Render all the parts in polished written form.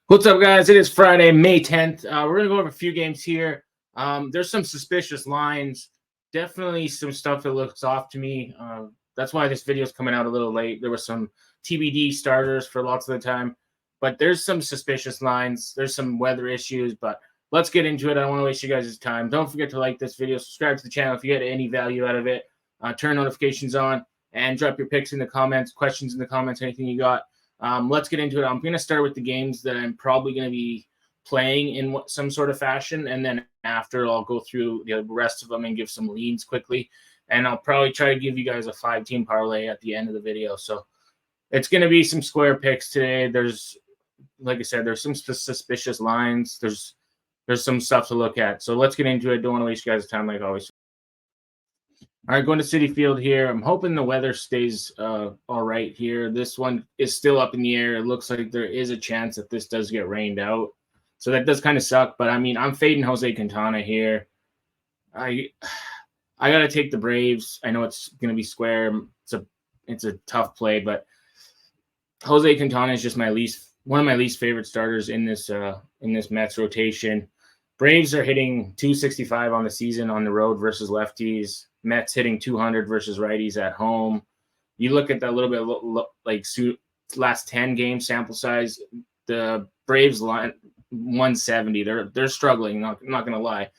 What's up, guys? It is Friday, May 10th. We're going to go over a few games here. There's some suspicious lines. Definitely some stuff that looks off to me. That's why this video is coming out a little late. There were some TBD starters for lots of the time. But there's some suspicious lines. There's some weather issues. But let's get into it. I don't want to waste you guys' time. Don't forget to like this video. Subscribe to the channel if you get any value out of it. Turn notifications on. And drop your picks in the comments, questions in the comments, anything you got. Let's get into it. I'm going to start with the games that I'm probably going to be playing in some sort of fashion. And then after, I'll go through the rest of them and give some leads quickly. And I'll probably try to give you guys a 5-team parlay at the end of the video. So it's going to be some square picks today. There's, like I said, there's some suspicious lines. There's some stuff to look at. So let's get into it. Don't want to waste you guys' time like always. All right, going to Citi Field here. I'm hoping the weather stays all right here. This one is still up in the air. It looks like there is a chance that this does get rained out. So that does kind of suck. But, I mean, I'm fading Jose Quintana here. I got to take the Braves. I know it's going to be square. It's a tough play. But Jose Quintana is just one of my least favorite starters in this Mets rotation. Braves are hitting 265 on the season on the road versus lefties. Mets hitting 200 versus righties at home. You look at that little bit like last 10 game sample size. The Braves line 170. They're struggling. I'm not gonna lie.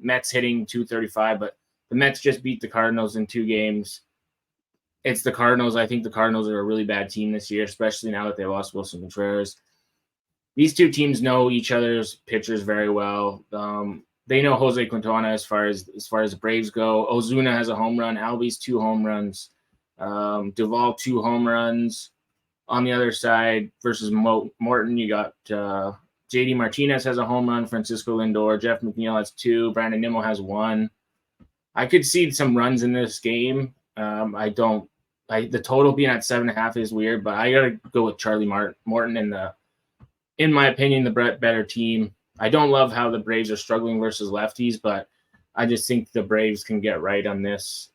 Mets hitting 235, but the Mets just beat the Cardinals in 2 games. It's the Cardinals. I think the Cardinals are a really bad team this year, especially now that they lost Wilson Contreras. These two teams know each other's pitchers very well. They know Jose Quintana as far as the Braves go. Ozuna has a home run. Albies 2 home runs. Duvall 2 home runs. On the other side versus Morton, you got JD Martinez has a home run. Francisco Lindor. Jeff McNeil has 2. Brandon Nimmo has 1. I could see some runs in this game. The total being at 7.5 is weird, but I got to go with Charlie Morton in my opinion, the better team. I don't love how the Braves are struggling versus lefties, but I just think the Braves can get right on this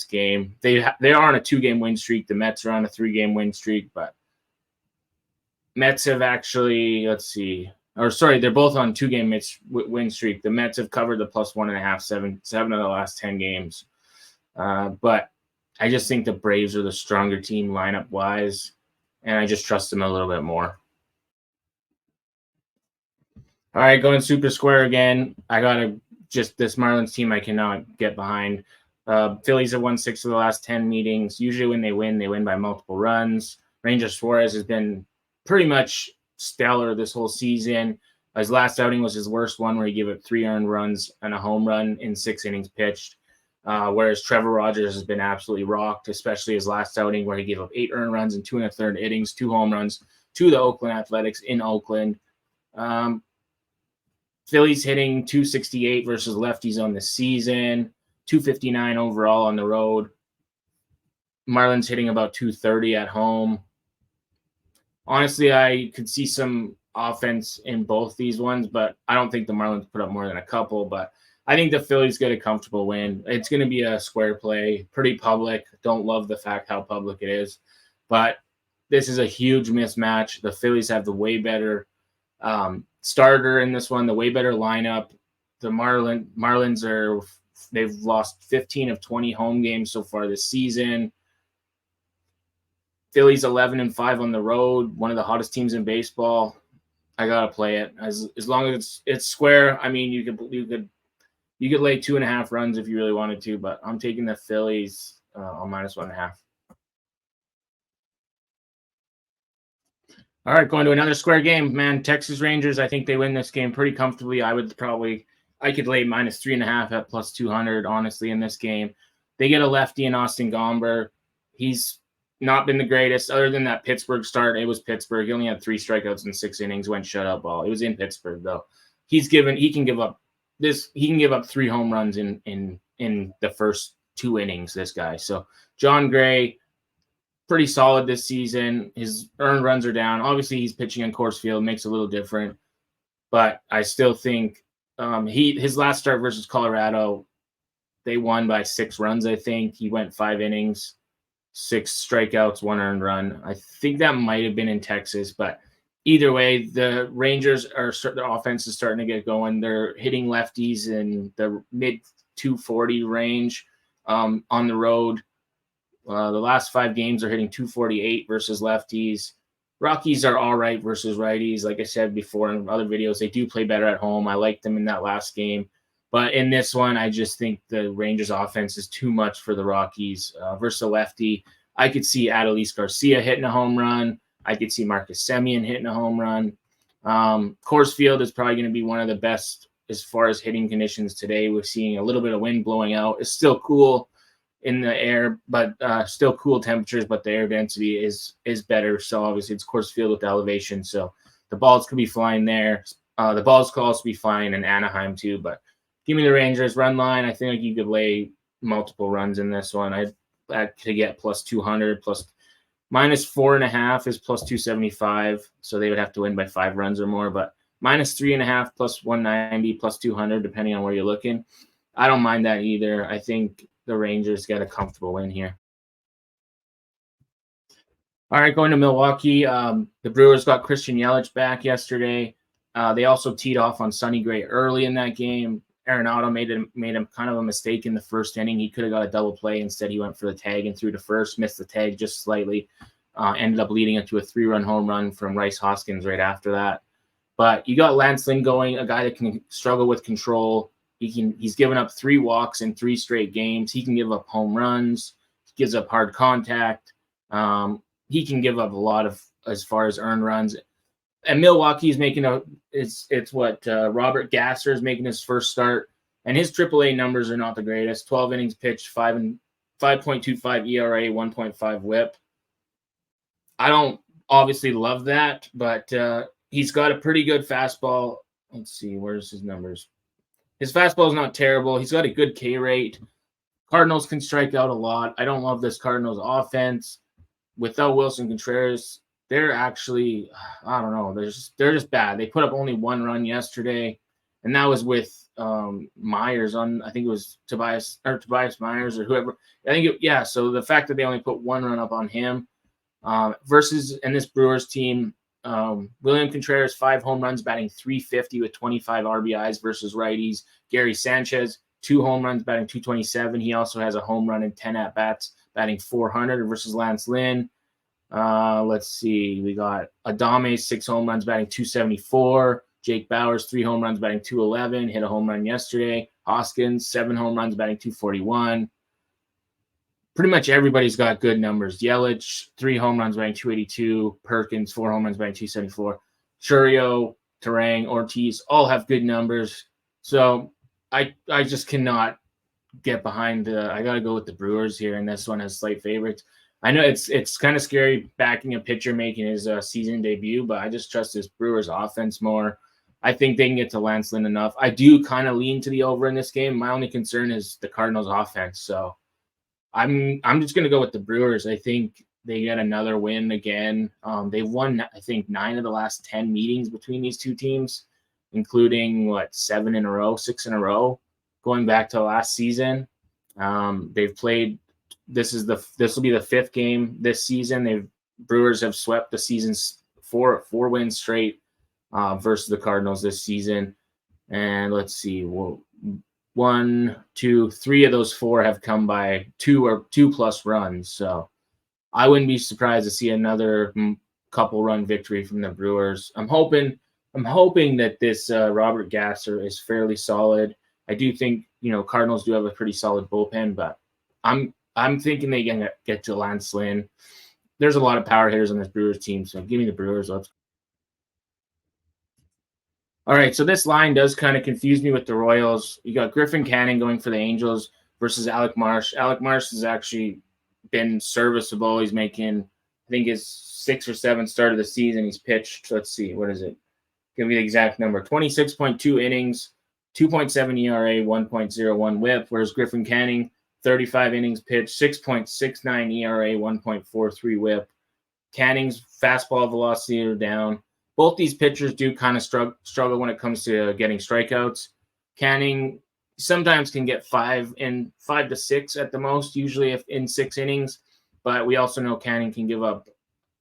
game. They are on a 2-game win streak. The Mets are on a 3-game win streak, but Mets have actually, they're both on 2-game win streak. The Mets have covered the +1.5, 7 of the last 10 games. But I just think the Braves are the stronger team lineup-wise, and I just trust them a little bit more. All right, going super square again. I got this Marlins team I cannot get behind. Phillies have won 6 of the last 10 meetings. Usually when they win by multiple runs. Ranger Suarez has been pretty much stellar this whole season. His last outing was his worst one, where he gave up 3 earned runs and a home run in 6 innings pitched. Whereas Trevor Rogers has been absolutely rocked, especially his last outing, where he gave up 8 earned runs in 2 1/3 innings, 2 home runs to the Oakland Athletics in Oakland. Phillies hitting 268 versus lefties on the season, 259 overall on the road. Marlins hitting about 230 at home. Honestly, I could see some offense in both these ones, but I don't think the Marlins put up more than a couple. But I think the Phillies get a comfortable win. It's going to be a square play, pretty public. Don't love the fact how public it is, but this is a huge mismatch. The Phillies have the way better starter in this one, the way better lineup. The Marlins they've lost 15 of 20 home games so far this season. Phillies 11-5 on the road, one of the hottest teams in baseball. I gotta play it as long as it's square. I mean, you could lay 2.5 runs if you really wanted to, but I'm taking the Phillies on -1.5. All right, going to another square game, man. Texas Rangers, I think they win this game pretty comfortably. I could lay -3.5 at +200, honestly, in this game. They get a lefty in Austin Gomber. He's not been the greatest. Other than that Pittsburgh start, it was Pittsburgh. He only had 3 strikeouts in 6 innings, went shutout ball. It was in Pittsburgh, though. He can give up 3 home runs in the first 2 innings, this guy. So John Gray, pretty solid this season. His earned runs are down. Obviously, he's pitching on Coors Field, makes it a little different. But I still think his last start versus Colorado, they won by 6 runs, I think. He went 5 innings, 6 strikeouts, 1 earned run. I think that might have been in Texas, but either way, the Rangers their offense is starting to get going. They're hitting lefties in the mid 240 range on the road. The last 5 games are hitting 248 versus lefties. Rockies are all right versus righties. Like I said before in other videos, they do play better at home. I liked them in that last game. But in this one, I just think the Rangers offense is too much for the Rockies versus a lefty. I could see Adolis Garcia hitting a home run. I could see Marcus Semien hitting a home run. Coors Field is probably going to be one of the best as far as hitting conditions today. We're seeing a little bit of wind blowing out. It's still cool in the air, but still cool temperatures, but the air density is better. So obviously it's Coors Field with elevation. So the balls could be flying there. The balls could also be flying in Anaheim too, but give me the Rangers run line. I think you could lay multiple runs in this one. I could get plus 200, plus minus 4.5 is plus 275. So they would have to win by 5 runs or more, but minus 3.5 plus 190 plus 200, depending on where you're looking. I don't mind that either. I think the Rangers get a comfortable win here. All right, going to Milwaukee. The Brewers got Christian Yelich back yesterday. They also teed off on Sonny Gray early in that game. Arenado made him kind of a mistake in the first inning. He could have got a double play. Instead, he went for the tag and threw to first, missed the tag just slightly. Ended up leading it to a 3-run home run from Rice Hoskins right after that. But you got Lance Lynn going, a guy that can struggle with control. He's given up 3 walks in 3 straight games. He can give up home runs. He gives up hard contact. He can give up a lot of as far as earned runs. And Milwaukee's making Robert Gasser is making his first start, and his AAA numbers are not the greatest. 12 innings pitched, 5.25 ERA, 1.5 WHIP. I don't obviously love that, but he's got a pretty good fastball. Let's see, where's his numbers? His fastball is not terrible. He's got a good K rate. Cardinals can strike out a lot. I don't love this Cardinals offense. Without Wilson Contreras, they're actually, I don't know, they're just bad. They put up only 1 run yesterday, and that was with Myers on, I think it was Tobias Myers or whoever. So the fact that they only put 1 run up on him versus, and this Brewers team, William Contreras, 5 home runs, batting .350 with 25 RBIs versus righties. Gary Sanchez, 2 home runs, batting .227. He also has a home run in 10 at-bats, batting .400 versus Lance Lynn. Let's see. We got Adame, 6 home runs, batting .274. Jake Bauers, 3 home runs, batting .211. Hit a home run yesterday. Hoskins, 7 home runs, batting .241. Pretty much everybody's got good numbers. Yelich, 3 home runs, batting .282. Perkins, 4 home runs, batting .274. Churio, Terang, Ortiz all have good numbers. So I just cannot get behind I got to go with the Brewers here, and this one has slight favorites. I know it's kind of scary backing a pitcher making his season debut, but I just trust this Brewers offense more. I think they can get to Lance Lynn enough. I do kind of lean to the over in this game. My only concern is the Cardinals offense. So I'm just going to go with the Brewers. I think they get another win again. They've won, I think, 9 of the last 10 meetings between these two teams, including 6 in a row, going back to last season. They've played. This will be the 5th game this season. Brewers have swept the season's 4 wins straight versus the Cardinals this season. And let's see, 1, 2, 3 of those 4 have come by 2+ runs. So I wouldn't be surprised to see another couple run victory from the Brewers. I'm hoping that this Robert Gasser is fairly solid. I do think Cardinals do have a pretty solid bullpen, but I'm thinking they can get to Lance Lynn. There's a lot of power hitters on this Brewers team, so give me the Brewers. All right, so this line does kind of confuse me with the Royals. You got Griffin Canning going for the Angels versus Alec Marsh. Alec Marsh has actually been serviceable. He's making, I think, his 6th or 7th start of the season. He's pitched, let's see, what is it? Give me the exact number. 26.2 innings, 2.7 ERA, 1.01 WHIP, whereas Griffin Canning, 35 innings pitched, 6.69 ERA, 1.43 WHIP. Canning's fastball velocity are down. Both these pitchers do kind of struggle when it comes to getting strikeouts. Canning sometimes can get 5 to 6 at the most, usually if in 6 innings. But we also know Canning can give up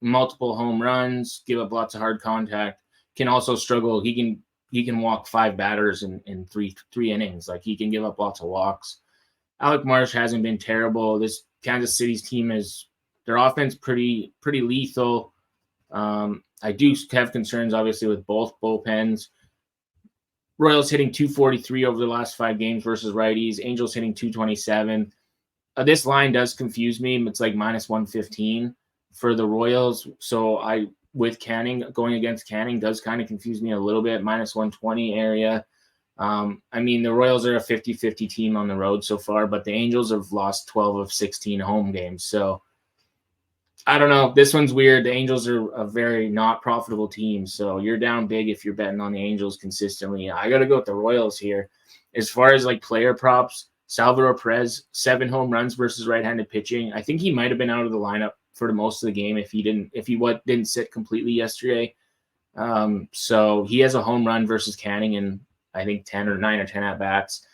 multiple home runs, give up lots of hard contact, can also struggle. He can walk 5 batters in three innings. Like, he can give up lots of walks. Alec Marsh hasn't been terrible. This Kansas City's team is their offense pretty lethal. I do have concerns, obviously, with both bullpens. Royals hitting 243 over the last 5 games versus righties. Angels hitting 227. This line does confuse me. It's like minus 115 for the Royals. So with Canning, going against Canning does kind of confuse me a little bit. Minus 120 area. I mean, the Royals are a 50-50 team on the road so far, but the Angels have lost 12 of 16 home games. So I don't know. This one's weird. The Angels are a very not profitable team. So you're down big if you're betting on the Angels consistently. I got to go with the Royals here. As far as like player props, Salvador Perez, 7 home runs versus right-handed pitching. I think he might have been out of the lineup for the most of the game if he didn't sit completely yesterday. So he has a home run versus Canning in, I think, 9 or 10 at-bats.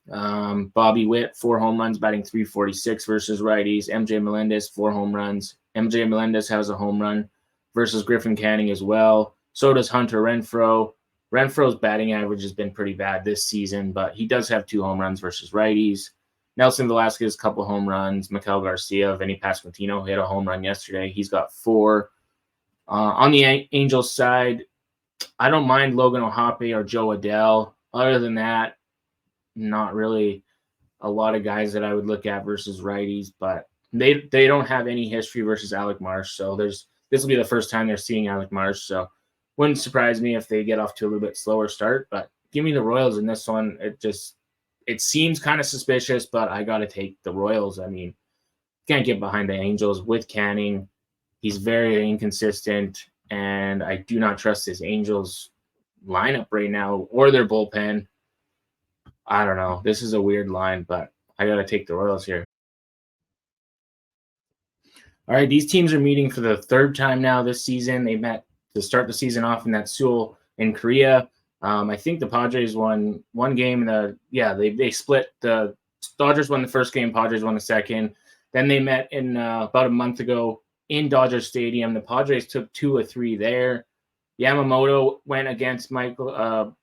Bobby Witt, 4 home runs, batting .346 versus righties. MJ Melendez, 4 home runs. MJ Melendez has a home run versus Griffin Canning as well. So does Hunter Renfroe. Renfroe's batting average has been pretty bad this season, but he does have 2 home runs versus righties. Nelson Velasquez, couple home runs. Miguel Garcia, Vinny Pasquantino hit a home run yesterday. He's got 4. On the Angels side, I don't mind Logan O'Hoppe or Joe Adell. Other than that, not really a lot of guys that I would look at versus righties, but they don't have any history versus Alec Marsh. So this will be the first time they're seeing Alec Marsh. So wouldn't surprise me if they get off to a little bit slower start, but give me the Royals in this one. It seems kind of suspicious, but I got to take the Royals. I mean, can't get behind the Angels with Canning. He's very inconsistent, and I do not trust this Angels lineup right now or their bullpen. I don't know. This is a weird line, but I got to take the Royals here. All right, these teams are meeting for the 3rd time now this season. They met to start the season off in that Seoul in Korea. I think the Padres won one game. They split. The Dodgers won the first game. Padres won the second. Then they met in about a month ago in Dodger Stadium. The Padres took 2 of 3 there. Yamamoto went against Michael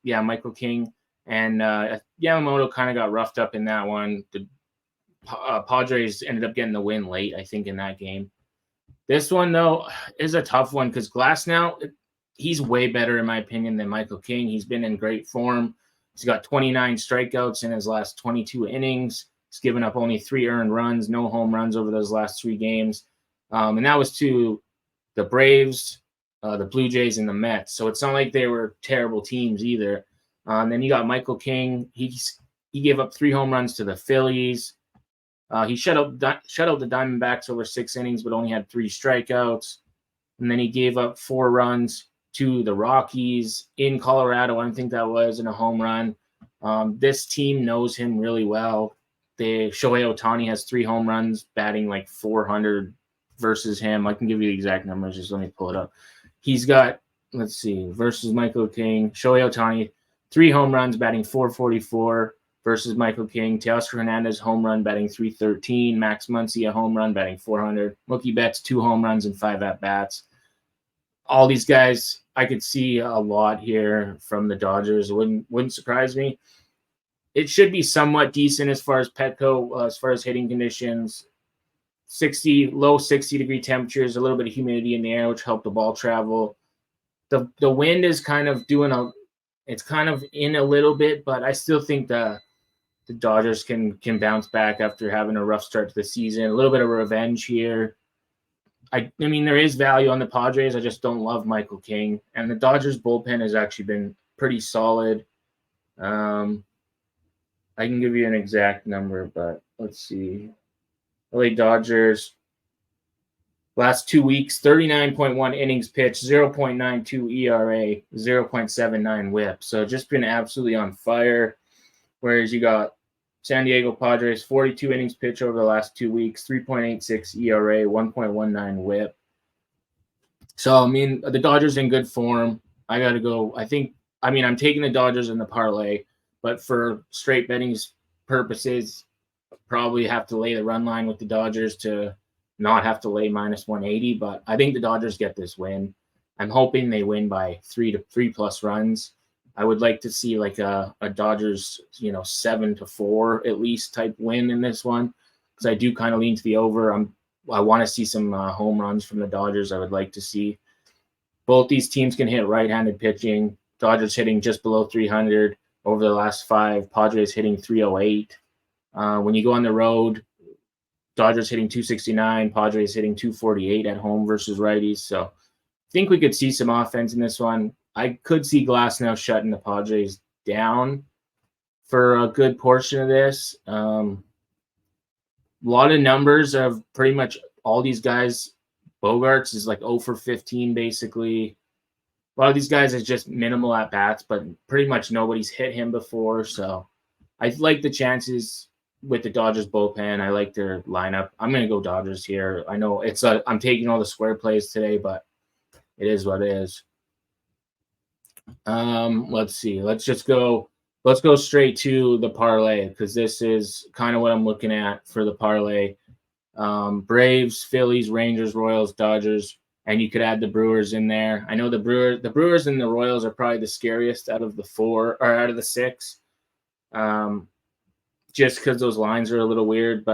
King, and Yamamoto kind of got roughed up in that one. The Padres ended up getting the win late, I think, in that game. This one, though, is a tough one because Glasnow, he's way better, in my opinion, than Michael King. He's been in great form. He's got 29 strikeouts in his last 22 innings. He's given up only 3 earned runs, no home runs over those last 3 games. And that was to the Braves, the Blue Jays, and the Mets. So it's not like they were terrible teams either. Then you got Michael King. He gave up 3 home runs to the Phillies. He shut out the Diamondbacks over 6 innings, but only had 3 strikeouts. And then he gave up 4 runs to the Rockies in Colorado. I don't think that was in a home run. This team knows him really well. Shohei Ohtani has 3 home runs, batting like 400 versus him. I can give you the exact numbers. Just let me pull it up. He's got, versus Michael King, Shohei Ohtani, 3 home runs, batting 444. Versus Michael King. Teoscar Hernandez, home run, batting 313. Max Muncy, a home run, batting 400. Mookie Betts, 2 home runs and 5 at-bats. All these guys, I could see a lot here from the Dodgers. It wouldn't surprise me. It should be somewhat decent as far as Petco, as far as hitting conditions. Low 60-degree temperatures, a little bit of humidity in the air, which help the ball travel. The wind is kind of it's kind of in a little bit, but I still think the Dodgers can bounce back after having a rough start to the season. A little bit of revenge here. I mean, there is value on the Padres. I just don't love Michael King. And the Dodgers bullpen has actually been pretty solid. I can give you an exact number, but let's see. LA Dodgers, last 2 weeks, 39.1 innings pitched, 0.92 ERA, 0.79 whip. So just been absolutely on fire. Whereas you got San Diego Padres, 42 innings pitched over the last 2 weeks, 3.86 ERA, 1.19 whip. So, I mean, the Dodgers in good form. I got to go. I'm taking the Dodgers in the parlay, but for straight betting purposes, probably have to lay the run line with the Dodgers to not have to lay minus 180, but I think the Dodgers get this win. I'm hoping they win by 3+ runs. I would like to see like a Dodgers, 7-4 at least type win in this one, because I do kind of lean to the over. I want to see some home runs from the Dodgers. I would like to see both these teams can hit right-handed pitching. Dodgers hitting just below 300 over the last 5. Padres hitting 308. When you go on the road, Dodgers hitting 269, Padres hitting 248 at home versus righties. So I think we could see some offense in this one. I could see Glasnow shutting the Padres down for a good portion of this. A lot of numbers of pretty much all these guys. Bogarts is like 0 for 15 basically. A lot of these guys is just minimal at bats, but pretty much nobody's hit him before. So I like the chances with the Dodgers bullpen. I like their lineup. I'm going to go Dodgers here. I know I'm taking all the square plays today, but it is what it is. Let's see. Let's go straight to the parlay, because this is kind of what I'm looking at for the parlay. Braves, Phillies, Rangers, Royals, Dodgers, and you could add the Brewers in there. I know the Brewers and the Royals are probably the scariest out of the 4 or out of the 6. Just because those lines are a little weird,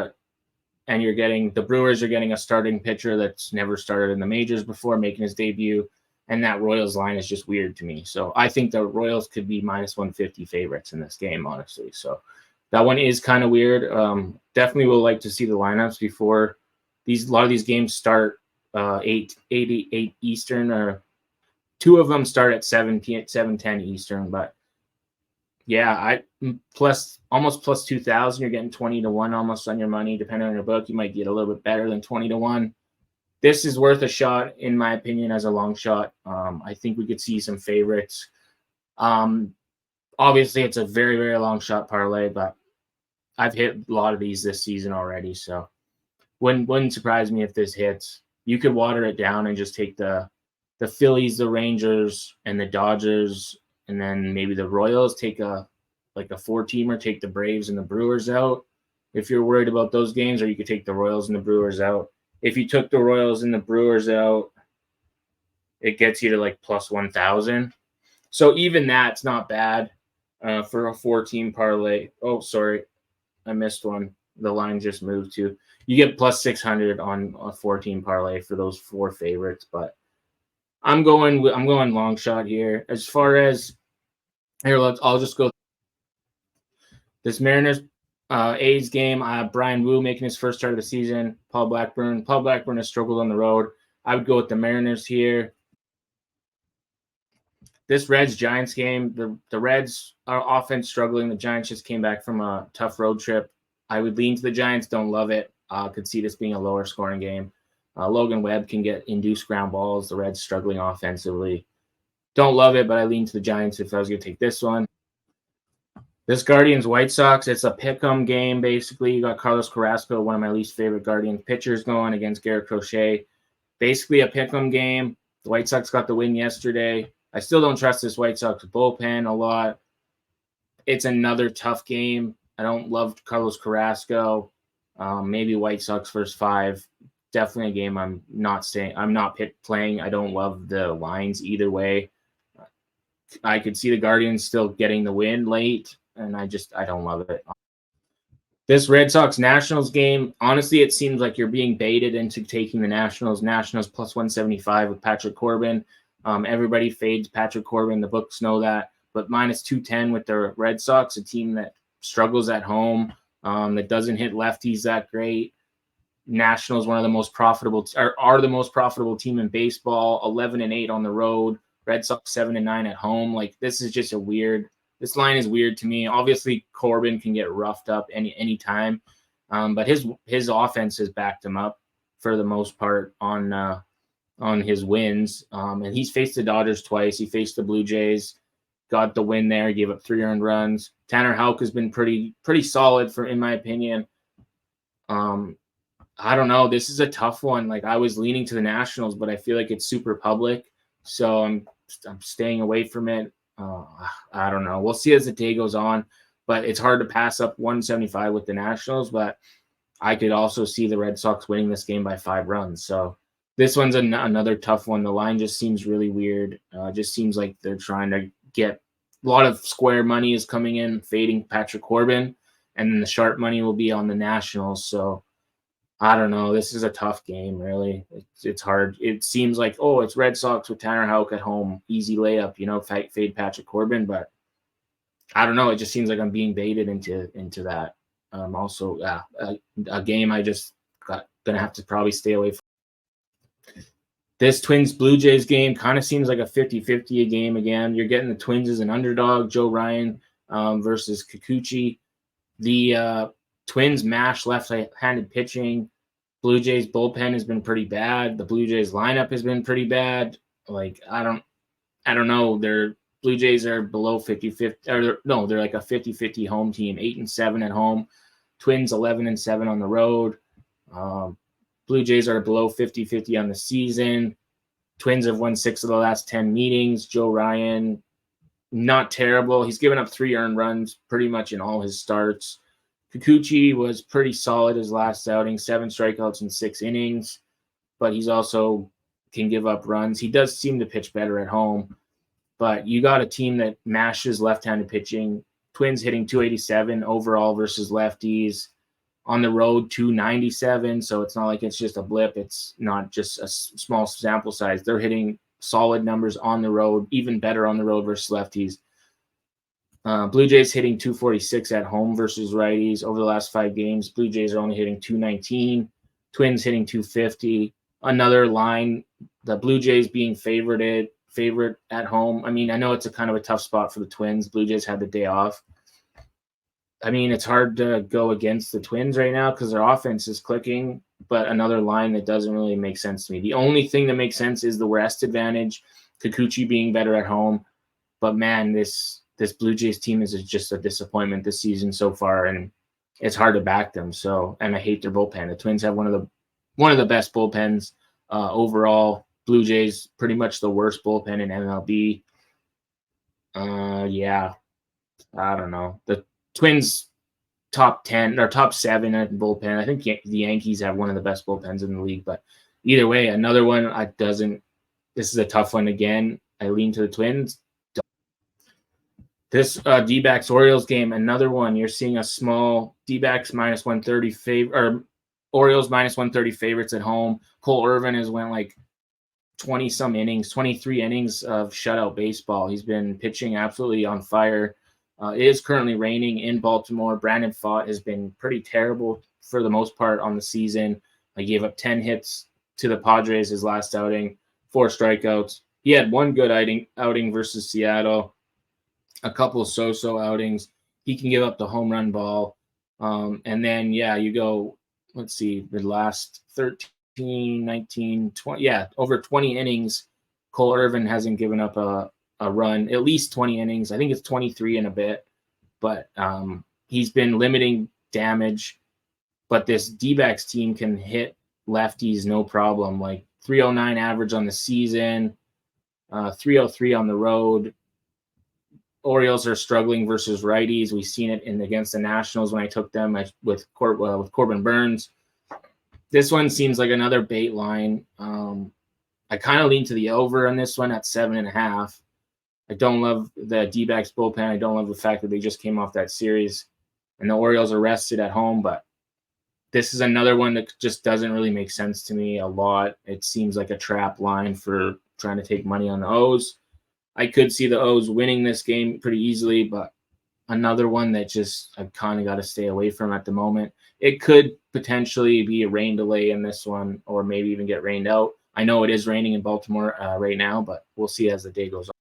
and the Brewers are getting a starting pitcher that's never started in the majors before, making his debut. And that Royals line is just weird to me. So I think the Royals could be minus 150 favorites in this game, honestly. So that one is kind of weird. Definitely will like to see the lineups before a lot of these games start 8 Eastern, or 2 of them start at 7:10 Eastern. But yeah, almost plus 2,000. You're getting 20-1 almost on your money. Depending on your book, you might get a little bit better than 20-1. This is worth a shot, in my opinion, as a long shot. I think we could see some favorites. Obviously, it's a very, very long shot parlay, but I've hit a lot of these this season already, so wouldn't surprise me if this hits. You could water it down and just take the Phillies, the Rangers, and the Dodgers, and then maybe the Royals. Take a 4-teamer, take the Braves and the Brewers out if you're worried about those games, or you could take the Royals and the Brewers out. If you took the Royals and the Brewers out, it gets you to like plus 1,000. So even that's not bad for a 4-team parlay. Oh, sorry, I missed one. The line just moved to. You get plus 600 on a 4-team parlay for those 4 favorites. But I'm going long shot here. As far as here, I'll just go this Mariners A's game. Brian Wu making his first start of the season. Paul Blackburn has struggled on the road. I would go with the Mariners here. This Reds-Giants game, the Reds are offense struggling. The Giants just came back from a tough road trip. I would lean to the Giants. Don't love it. Could see this being a lower scoring game. Logan Webb can get induced ground balls. The Reds struggling offensively. Don't love it, but I lean to the Giants if I was going to take this one. This Guardians-White Sox, it's a pick-em game, basically. You got Carlos Carrasco, one of my least favorite Guardians pitchers, going against Garrett Crochet. Basically a pick-em game. The White Sox got the win yesterday. I still don't trust this White Sox bullpen a lot. It's another tough game. I don't love Carlos Carrasco. Maybe White Sox first 5. Definitely a game I'm not playing. I don't love the lines either way. I could see the Guardians still getting the win late, and I don't love it. This Red Sox Nationals game, honestly, it seems like you're being baited into taking the Nationals. Nationals plus 175 with Patrick Corbin. Everybody fades Patrick Corbin. The books know that. But minus 210 with the Red Sox, a team that struggles at home, that doesn't hit lefties that great. Nationals, one of the most profitable, are the most profitable team in baseball. 11-8 on the road. Red Sox 7-9 at home. Like, this is just this line is weird to me. Obviously, Corbin can get roughed up any time, but his offense has backed him up for the most part on his wins. And he's faced the Dodgers twice. He faced the Blue Jays, got the win there. He gave up 3 earned runs. Tanner Houck has been pretty solid in my opinion. I don't know. This is a tough one. Like, I was leaning to the Nationals, but I feel like it's super public, so I'm staying away from it. I don't know. We'll see as the day goes on, but it's hard to pass up 175 with the Nationals. But I could also see the Red Sox winning this game by 5 runs. So this one's another tough one. The line just seems really weird. Just seems like they're trying to get a lot of square money is coming in, fading Patrick Corbin, and then the sharp money will be on the Nationals. So I don't know. This is a tough game, really. It's hard. It seems like, oh, it's Red Sox with Tanner Houck at home, easy layup, fade Patrick Corbin, but I don't know. It just seems like I'm being baited into that. Also, yeah, a game I just gonna have to probably stay away from. This Twins Blue Jays game kind of seems like a 50-50 a game again. You're getting the Twins as an underdog, Joe Ryan versus Kikuchi. The Twins mash left-handed pitching. Blue Jays bullpen has been pretty bad. The Blue Jays lineup has been pretty bad. Like I don't know. Their Blue Jays are below 50-50, or no, they're like a 50-50 home team, 8-7 at home. Twins 11-7 on the road. Blue Jays are below 50-50 on the season. Twins have won 6 of the last 10 meetings. Joe Ryan, not terrible. He's given up 3 earned runs pretty much in all his starts. Kikuchi was pretty solid his last outing, 7 strikeouts in 6 innings, but he's also can give up runs. He does seem to pitch better at home, but you got a team that mashes left-handed pitching. Twins hitting 287 overall versus lefties. On the road, 297, so it's not like it's just a blip. It's not just a small sample size. They're hitting solid numbers on the road, even better on the road versus lefties. Blue Jays hitting 246 at home versus righties. Over the last 5 games, Blue Jays are only hitting 219. Twins hitting 250. Another line, the Blue Jays being favorite at home. I mean, I know it's a kind of a tough spot for the Twins. Blue Jays had the day off. I mean, it's hard to go against the Twins right now because their offense is clicking, but another line that doesn't really make sense to me. The only thing that makes sense is the rest advantage, Kikuchi being better at home. But man, this Blue Jays team is just a disappointment this season so far, and it's hard to back them. So, and I hate their bullpen. The Twins have one of the best bullpens overall. Blue Jays pretty much the worst bullpen in MLB. Yeah, I don't know. The Twins top 10 or top 7 at bullpen. I think the Yankees have one of the best bullpens in the league, but either way, another one this is a tough one again. I lean to the Twins. This D-backs Orioles game, another one. You're seeing a small D-backs minus 130 or Orioles minus 130 favorites at home. Cole Irvin has went like 20 some innings, 23 innings of shutout baseball. He's been pitching absolutely on fire. It is currently raining in Baltimore. Brandon Pfaadt has been pretty terrible for the most part on the season. He gave up 10 hits to the Padres his last outing, 4 strikeouts. He had one good outing versus Seattle, a couple of so-so outings. He can give up the home run ball. And then, yeah, you go, let's see, the last 13, 19, 20, yeah, over 20 innings, Cole Irvin hasn't given up a run, at least 20 innings. I think it's 23 and a bit, but he's been limiting damage. But this D-backs team can hit lefties no problem. Like 309 average on the season, 303 on the road. Orioles are struggling versus righties. We've seen it against the Nationals when I took them with Corbin Burns. This one seems like another bait line. I kind of lean to the over on this one at 7.5. I don't love the D-backs bullpen. I don't love the fact that they just came off that series and the Orioles are rested at home, but this is another one that just doesn't really make sense to me a lot. It seems like a trap line for trying to take money on the O's. I could see the O's winning this game pretty easily, but another one that just I've kind of got to stay away from at the moment. It could potentially be a rain delay in this one or maybe even get rained out. I know it is raining in Baltimore right now, but we'll see as the day goes on.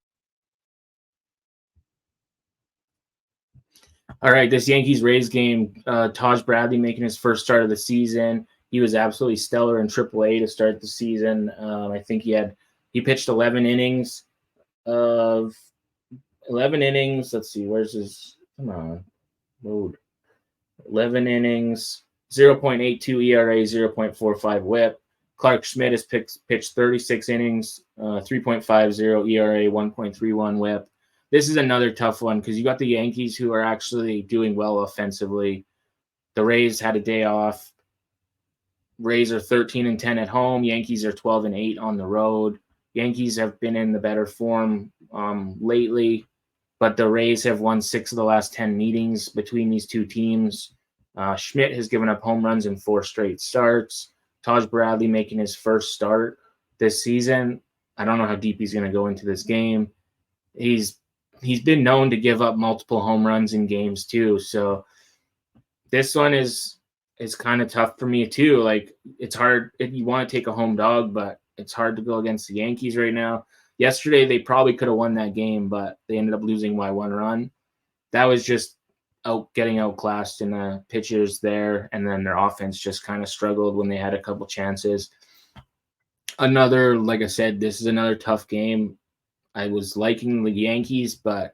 All right, this Yankees-Rays game, Taj Bradley making his first start of the season. He was absolutely stellar in AAA to start the season. I think he pitched 11 innings. Let's see, where's his, come on, load. 11 innings, 0.82 ERA, 0.45 whip. Clark Schmidt has pitched 36 innings, 3.50 ERA, 1.31 whip. This is another tough one because you got the Yankees who are actually doing well offensively. The Rays had a day off. Rays are 13-10 at home. Yankees are 12-8 on the road. Yankees have been in the better form lately, but the Rays have won 6 of the last 10 meetings between these two teams. Schmidt has given up home runs in 4 straight starts. Taj Bradley making his first start this season. I don't know how deep he's going to go into this game. He's been known to give up multiple home runs in games too. So this one is kind of tough for me too. Like, it's hard if you want to take a home dog, but it's hard to go against the Yankees right now. Yesterday, they probably could have won that game, but they ended up losing by 1 run. That was just getting outclassed in the pitchers there, and then their offense just kind of struggled when they had a couple chances. Like I said, this is another tough game. I was liking the Yankees, but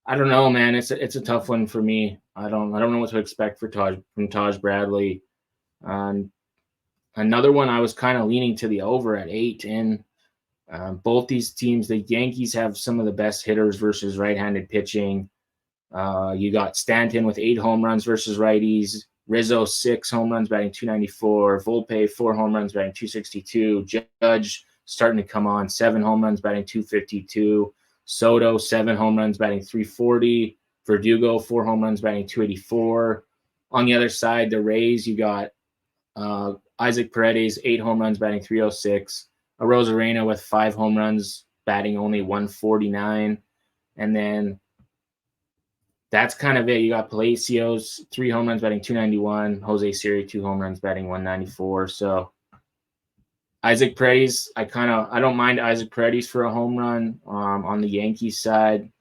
I don't know, man. It's a tough one for me. I don't know what to expect from Taj Bradley. Another one I was kind of leaning to the over at 8. And both these teams, the Yankees have some of the best hitters versus right-handed pitching. You got Stanton with 8 home runs versus righties. Rizzo 6 home runs batting 294. Volpe 4 home runs batting 262. Judge starting to come on, 7 home runs batting 252. Soto 7 home runs batting 340. Verdugo 4 home runs batting 284. On the other side, the Rays, you got Isaac Paredes 8 home runs batting 306. Arozarena with 5 home runs batting only 149. And then that's kind of it. You got Palacios 3 home runs batting 291. Jose Siri 2 home runs batting 194. So Isaac Paredes, I don't mind Isaac Paredes for a home run. On the Yankees side,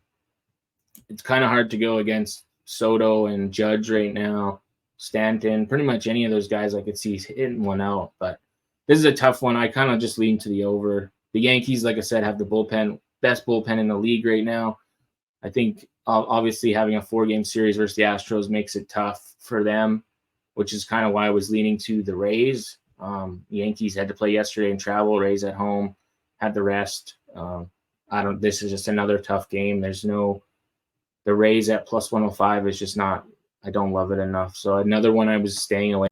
it's kind of hard to go against Soto and Judge right now. Stanton, pretty much any of those guys I could see hitting one out, but this is a tough one. I kind of just lean to the over. The Yankees, like I said, have the best bullpen in the league right now. I think obviously having a 4-game series versus the Astros makes it tough for them, which is kind of why I was leaning to the Rays. Yankees had to play yesterday and travel. Rays at home had the rest. This is just another tough game. The Rays at plus 105 is just not, I don't love it enough. So another one I was staying away.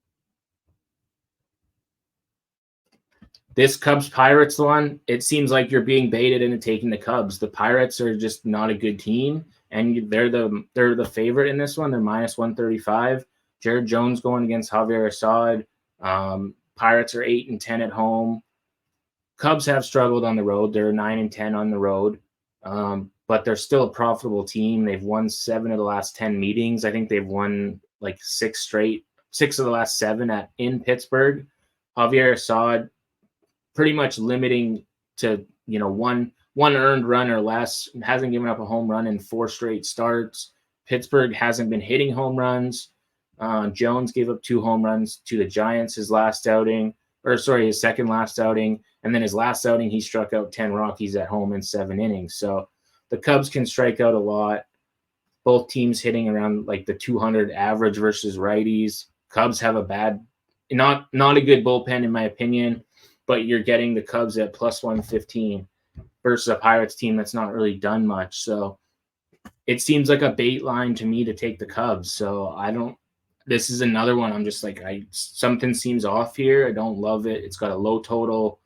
This Cubs-Pirates one, it seems like you're being baited into taking the Cubs. The Pirates are just not a good team, and they're the favorite in this one. They're minus 135. Jared Jones going against Javier Assad. Pirates are 8-10 at home. Cubs have struggled on the road. They're 9-10 on the road, but they're still a profitable team. They've won 7 of the last 10 meetings. I think they've won like 6 of the last 7 in Pittsburgh. Javier Assad pretty much limiting to one earned run or less. Hasn't given up a home run in 4 straight starts. Pittsburgh hasn't been hitting home runs. Jones gave up 2 home runs to the Giants his second last outing. And then his last outing, he struck out 10 Rockies at home in 7 innings. So the Cubs can strike out a lot. Both teams hitting around like the 200 average versus righties. Cubs have not a good bullpen in my opinion, but you're getting the Cubs at plus 115 versus a Pirates team that's not really done much. So it seems like a bait line to me to take the Cubs. So this is another one. I'm just like, something seems off here. I don't love it. It's got a low total.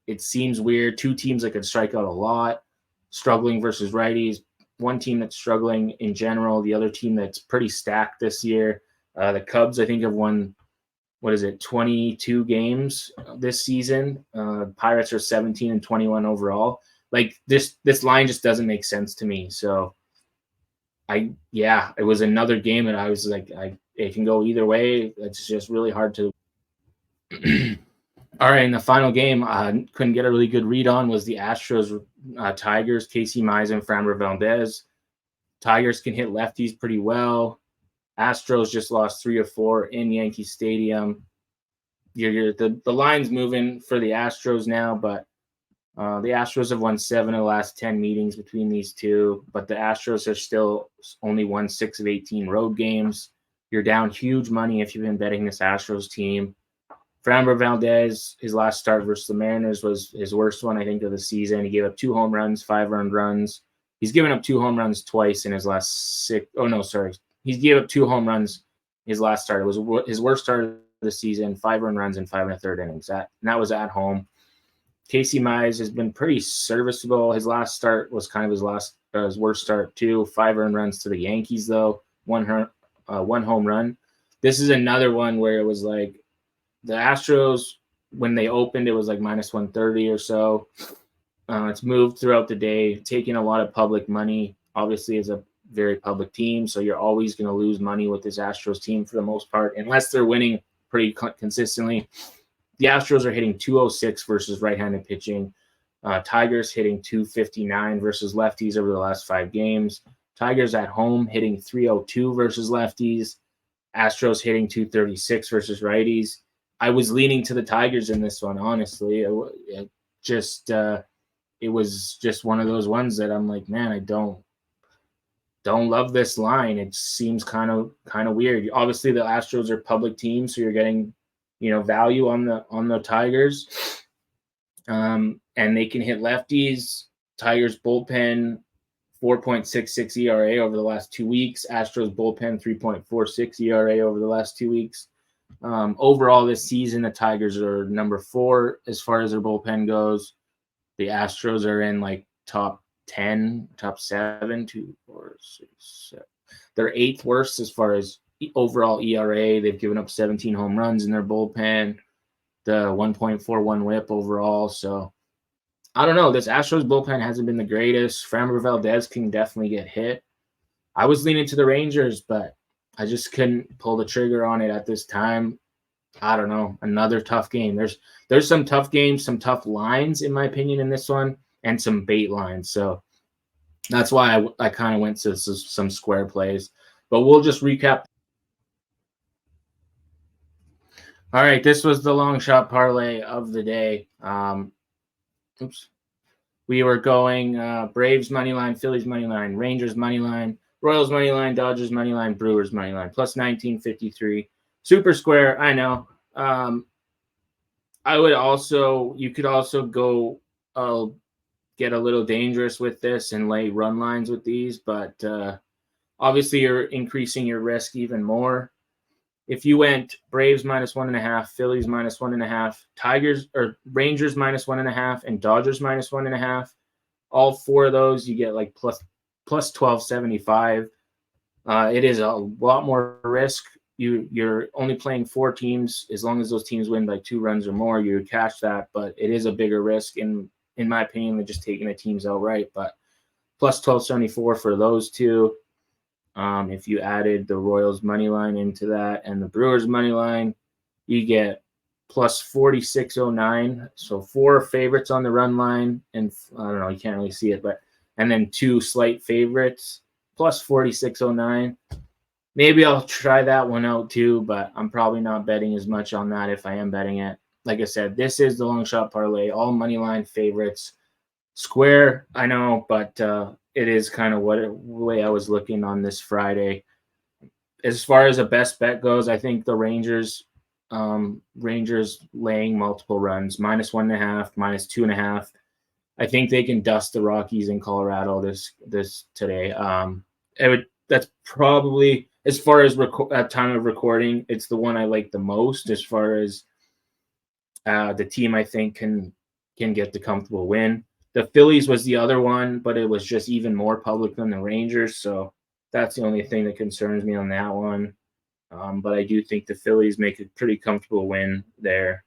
It seems weird. 2 teams that could strike out a lot, struggling versus righties. One team that's struggling in general. The other team that's pretty stacked this year. The Cubs, I think, have won, 22 games this season. Pirates are 17-21 overall. Like this line just doesn't make sense to me. So it was another game that I was like, it can go either way. It's just really hard to. All right, in the final game, I couldn't get a really good read on was the Astros Tigers. Casey Mize and Framber Valdez. Tigers can hit lefties pretty well. Astros just lost 3 of 4 in Yankee Stadium. The line's moving for the Astros now, but the Astros have won 7 of the last 10 meetings between these two, but the Astros have still only won 6 of 18 road games. You're down huge money if you've been betting this Astros team. Framber Valdez, his last start versus the Mariners was his worst one, I think, of the season. He gave up 2 home runs, 5 earned runs. He's given up 2 home runs twice in his last 6. Oh, no, sorry. He gave up 2 home runs his last start. It was his worst start of the season, 5 earned runs in 5 1/3 innings. And that was at home. Casey Mize has been pretty serviceable. His last start was kind of his worst start too. 5 earned runs to the Yankees though, one home run. This is another one where it was like the Astros, when they opened, it was like minus 130 or so. It's moved throughout the day, taking a lot of public money. Obviously, it's a very public team, so you're always going to lose money with this Astros team for the most part, unless they're winning pretty consistently. The Astros are hitting 206 versus right-handed pitching. Tigers hitting 259 versus lefties over the last 5 games. Tigers at home hitting 302 versus lefties. Astros hitting 236 versus righties. I was leaning to the Tigers in this one, honestly. It was just one of those ones that I'm like, man, I don't love this line. It seems kind of weird. Obviously, the Astros are public teams, so you're getting, value on the Tigers. And they can hit lefties. Tigers bullpen 4.66 ERA over the last 2 weeks. Astros bullpen 3.46 ERA over the last 2 weeks. Overall this season, the Tigers are number 4 as far as their bullpen goes. The Astros are in like top 10, top 7, 2, 4, 6, 7. They're 8th worst as far as overall ERA. They've given up 17 home runs in their bullpen, the 1.41 whip overall. So I don't know. This Astros bullpen hasn't been the greatest. Framber Valdez can definitely get hit. I was leaning to the Rangers, but I just couldn't pull the trigger on it at this time. I don't know. Another tough game. There's some tough games, some tough lines, in my opinion, in this one, and some bait lines. So that's why I kind of went to some square plays. But we'll just recap. All right, this was the long shot parlay of the day. We were going Braves money line, Phillies money line, Rangers money line, Royals money line, Dodgers money line, Brewers money line, plus 1953. Super square, I know. You could also go get a little dangerous with this and lay run lines with these, but obviously you're increasing your risk even more. If you went Braves minus 1.5, Phillies minus 1.5, Tigers or Rangers minus 1.5, and Dodgers minus 1.5, all 4 of those you get like plus 1275. It is a lot more risk. You're only playing 4 teams. As long as those teams win by 2 runs or more, you catch that. But it is a bigger risk, in my opinion, than just taking the teams outright. But plus 1274 for those 2. If you added the Royals money line into that and the Brewers money line, you get plus 4609. So 4 favorites on the run line, and I don't know, you can't really see it, and then 2 slight favorites, plus 4609. Maybe I'll try that one out too, but I'm probably not betting as much on that if I am betting it. Like I said, this is the long shot parlay, all money line favorites. Square, I know, but it is kind of the way I was looking on this Friday. As far as a best bet goes, I think the Rangers laying multiple runs, minus 1.5, minus 2.5. I think they can dust the Rockies in Colorado this today. That's probably, as far as at time of recording, it's the one I like the most as far as the team I think can get the comfortable win. The Phillies was the other one, but it was just even more public than the Rangers, so that's the only thing that concerns me on that one. But I do think the Phillies make a pretty comfortable win there.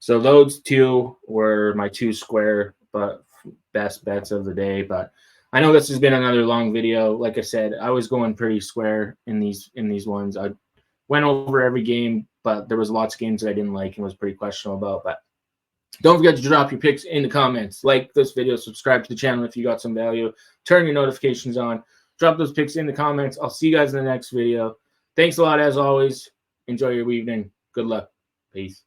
So those 2 were my 2 square but best bets of the day. But I know this has been another long video. Like I said, I was going pretty square in these ones. I went over every game, but there was lots of games that I didn't like and was pretty questionable about. But don't forget to drop your picks in the comments. Like this video, subscribe to the channel if you got some value. Turn your notifications on. Drop those picks in the comments. I'll see you guys in the next video. Thanks a lot as always. Enjoy your evening. Good luck. Peace.